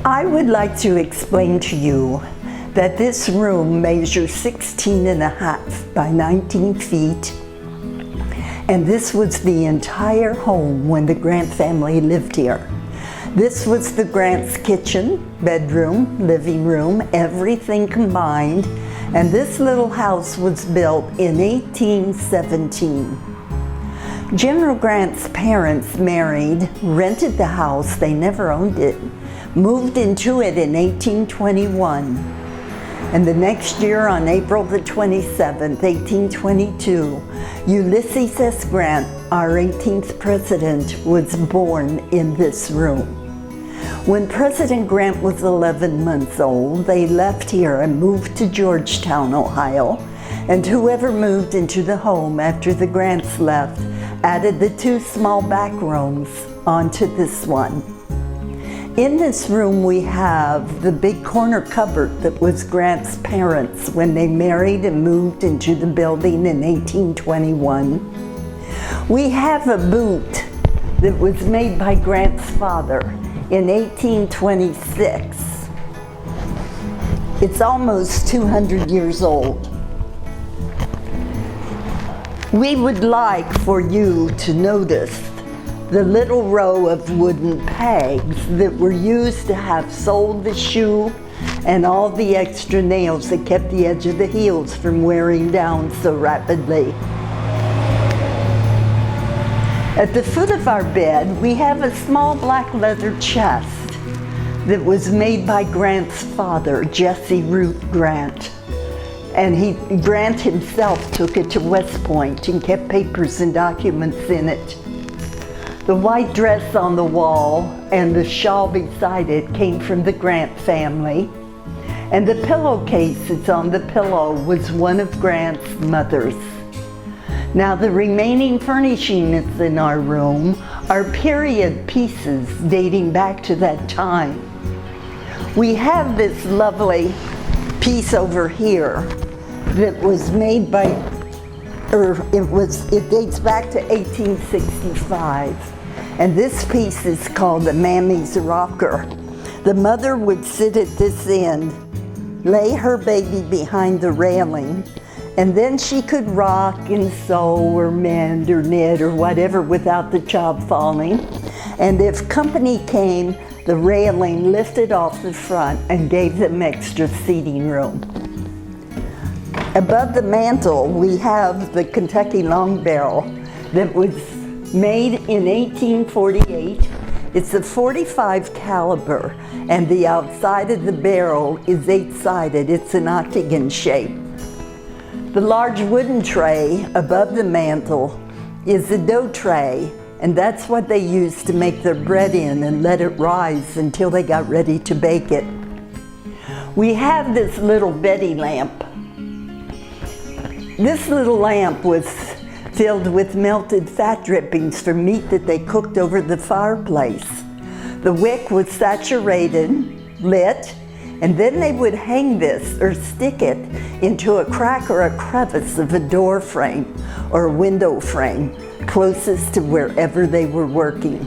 I would like to explain to you that this room measures 16.5 by 19 feet, and this was the entire home when the Grant family lived here. This was the Grant's kitchen, bedroom, living room, everything combined, and this little house was built in 1817. General Grant's parents married, rented the house, they never owned it, moved into it in 1821. And the next year, on April the 27th, 1822, Ulysses S. Grant, our 18th president, was born in this room. When President Grant was 11 months old, they left here and moved to Georgetown, Ohio, and whoever moved into the home after the Grants left added the 2 small back rooms onto this one. In this room we have the big corner cupboard that was Grant's parents when they married and moved into the building in 1821. We have a boot that was made by Grant's father in 1826. It's almost 200 years old. We would like for you to notice the little row of wooden pegs that were used to have soled the shoe and all the extra nails that kept the edge of the heels from wearing down so rapidly. At the foot of our bed, we have a small black leather chest that was made by Grant's father, Jesse Root Grant. And Grant himself took it to West Point and kept papers and documents in it. The white dress on the wall and the shawl beside it came from the Grant family. And the pillowcase that's on the pillow was one of Grant's mother's. Now the remaining furnishings in our room are period pieces dating back to that time. We have this lovely piece over here that was made by, it dates back to 1865. And this piece is called the Mammy's Rocker. The mother would sit at this end, lay her baby behind the railing, and then she could rock and sew or mend or knit or whatever without the child falling. And if company came, the railing lifted off the front and gave them extra seating room. Above the mantle, we have the Kentucky long barrel that was made in 1848. It's a .45 caliber, and the outside of the barrel is 8-sided. It's an octagon shape. The large wooden tray above the mantle is a dough tray, and that's what they used to make their bread in and let it rise until they got ready to bake it. We have this little Betty lamp. This little lamp was filled with melted fat drippings from meat that they cooked over the fireplace. The wick was saturated, lit, and then they would hang this or stick it into a crack or a crevice of a door frame or a window frame closest to wherever they were working.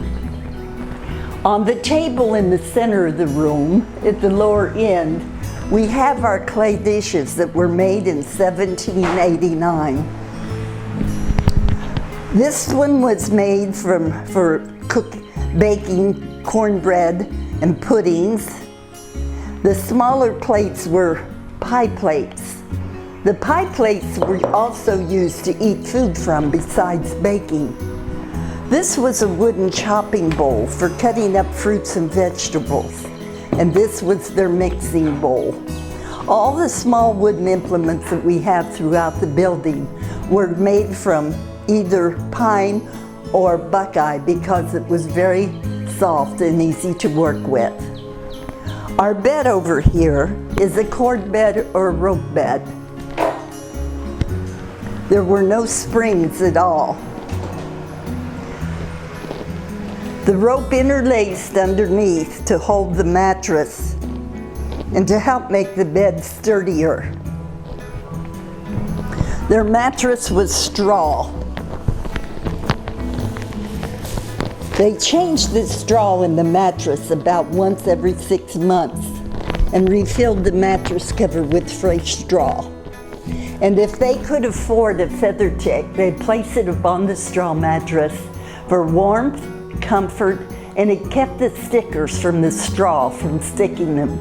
On the table in the center of the room, at the lower end, we have our clay dishes that were made in 1789. This one was made for baking cornbread and puddings. The smaller plates were pie plates. The pie plates were also used to eat food from besides baking. This was a wooden chopping bowl for cutting up fruits and vegetables, and this was their mixing bowl. All the small wooden implements that we have throughout the building were made from either pine or buckeye because it was very soft and easy to work with. Our bed over here is a cord bed or rope bed. There were no springs at all. The rope interlaced underneath to hold the mattress and to help make the bed sturdier. Their mattress was straw. They changed the straw in the mattress about once every 6 months and refilled the mattress cover with fresh straw. And if they could afford a feather tick, they'd place it upon the straw mattress for warmth, comfort, and it kept the stickers from the straw from sticking them.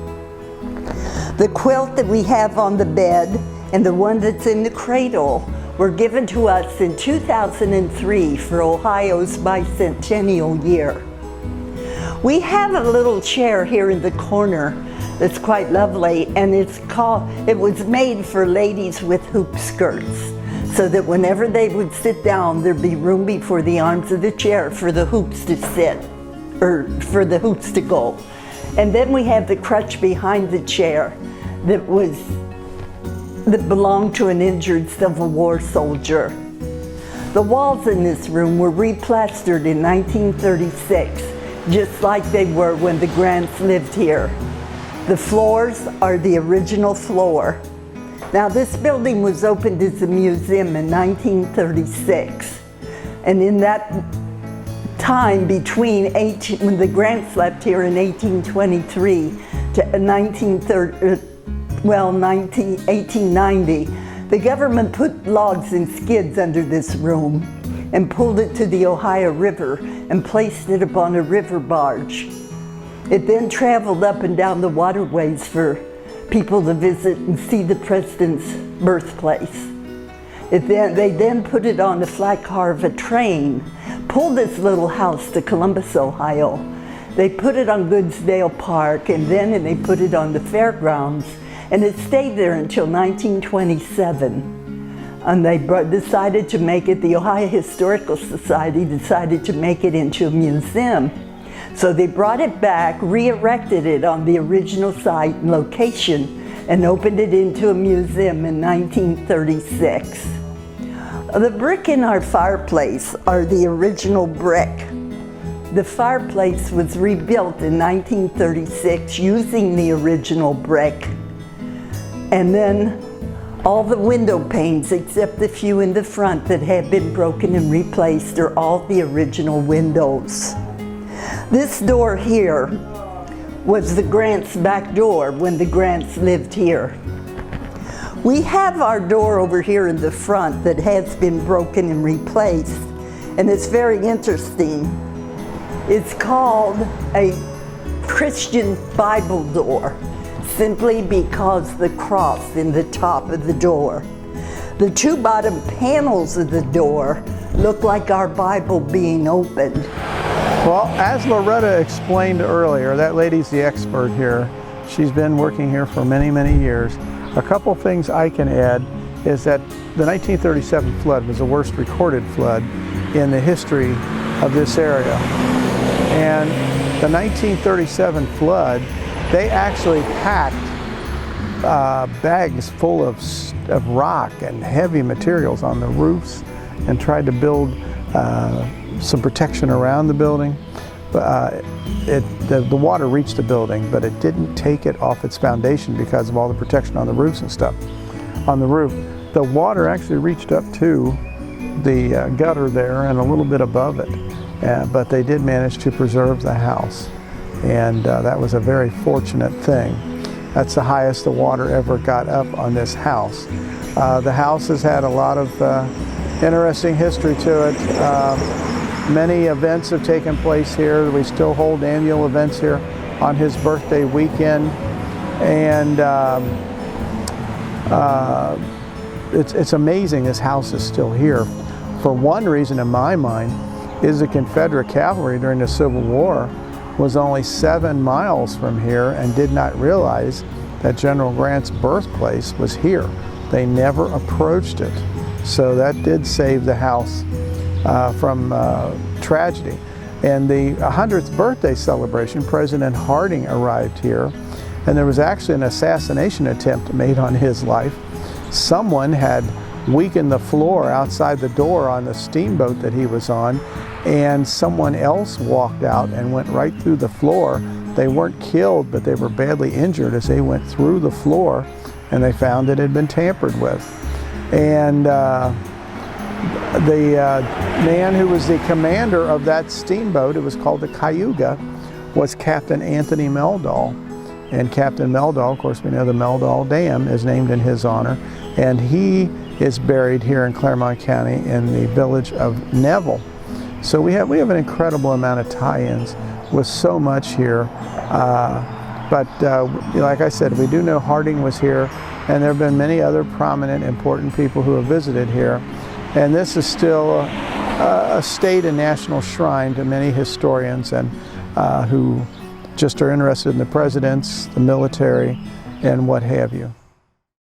The quilt that we have on the bed and the one that's in the cradle were given to us in 2003 for Ohio's bicentennial year. We have a little chair here in the corner that's quite lovely, and it was made for ladies with hoop skirts, so that whenever they would sit down, there'd be room before the arms of the chair for the hoops to sit, or for the hoops to go. And then we have the crutch behind the chair that belonged to an injured Civil War soldier. The walls in this room were replastered in 1936, just like they were when the Grants lived here. The floors are the original floor. Now, this building was opened as a museum in 1936, and in that time between when the Grants left here in 1823 to 1890, the government put logs and skids under this room and pulled it to the Ohio River and placed it upon a river barge. It then traveled up and down the waterways for people to visit and see the president's birthplace. They then put it on the flat car of a train, pulled this little house to Columbus, Ohio. They put it on Goodsdale Park, and then they put it on the fairgrounds, and it stayed there until 1927. And they decided to make it, the Ohio Historical Society decided to make it into a museum. So they brought it back, re-erected it on the original site and location, and opened it into a museum in 1936. The brick in our fireplace are the original brick. The fireplace was rebuilt in 1936 using the original brick. And then all the window panes, except the few in the front that had been broken and replaced, are all the original windows. This door here was the Grants' back door when the Grants lived here. We have our door over here in the front that has been broken and replaced, and it's very interesting. It's called a Christian Bible door, simply because the cross in the top of the door. The two bottom panels of the door look like our Bible being opened. Well, as Loretta explained earlier, that lady's the expert here. She's been working here for many, many years. A couple things I can add is that the 1937 flood was the worst recorded flood in the history of this area. And the 1937 flood, they actually packed bags full of rock and heavy materials on the roofs and tried to build some protection around the building. The water reached the building, but it didn't take it off its foundation because of all the protection on the roofs and stuff. On the roof, the water actually reached up to the gutter there and a little bit above it, but they did manage to preserve the house, and that was a very fortunate thing. That's the highest the water ever got up on this house. The house has had a lot of interesting history to it. Many events have taken place here. We still hold annual events here on his birthday weekend, and it's amazing this house is still here. For one reason in my mind is the Confederate cavalry during the Civil War was only 7 miles from here and did not realize that General Grant's birthplace was here. They never approached it. So that did save the house from tragedy. And the 100th birthday celebration, President Harding arrived here, and there was actually an assassination attempt made on his life. Someone had weakened the floor outside the door on the steamboat that he was on, and someone else walked out and went right through the floor. They weren't killed, but they were badly injured as they went through the floor, and they found it had been tampered with. And The man who was the commander of that steamboat, it was called the Cayuga, was Captain Anthony Meldal. And Captain Meldal, of course we know the Meldal Dam is named in his honor, and he is buried here in Claremont County in the village of Neville. So we have an incredible amount of tie-ins with so much here. But like I said, we do know Harding was here, and there have been many other prominent, important people who have visited here. And this is still a state and national shrine to many historians and who just are interested in the presidents, the military, and what have you.